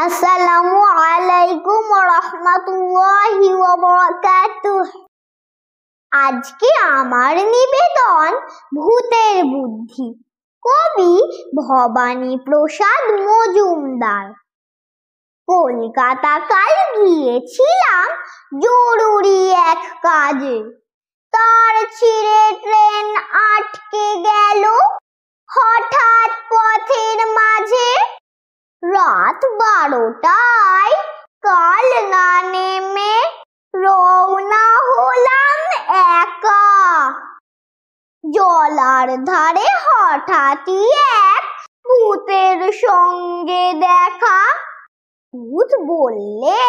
আসসালামু আলাইকুম রাহমাতুল্লাহি ওয়া বারাকাতুহ। আজকে আমার নিবেদন ভূতের বুদ্ধি, কবি ভবানী প্রসাদ মজুমদার। কলকাতা কাল গিয়েছিলাম জরুরি এক কাজে, তার ছিঁড়ে ট্রেন আটকে গেল হঠাৎ পথের মাঝে। রাত 12টায় কাল না নেমে রওনা হলাম একা। জলার ধারে হঠাৎই এক ভূতের সঙ্গে দেখা। ভূত বললে,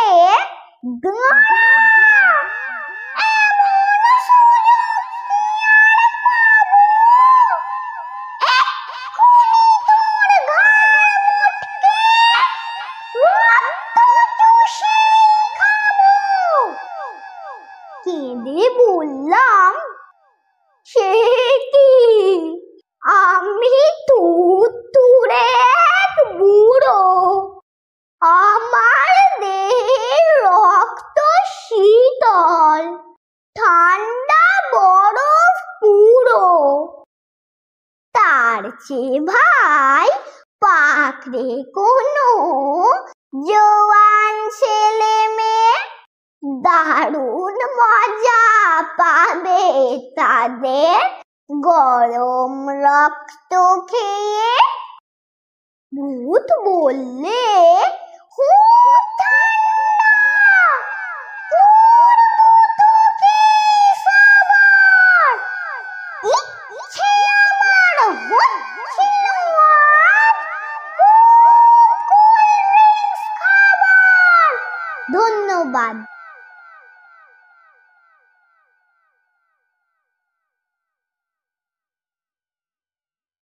কেঁদে বললাম, সে কি? আমি তুড়তুড়ে এক বুড়ো, আমার দেহের রক্ত শীতল, ঠান্ডা বরফ পুরো। তার চেয়ে ভাই পাকড়ে কোনো জওয়ান ছেলে মেয়ে, দারুণ মজা পাবে তাদের গরম রক্ত খেয়ে। ভূত বললে, ধন্যবাদ।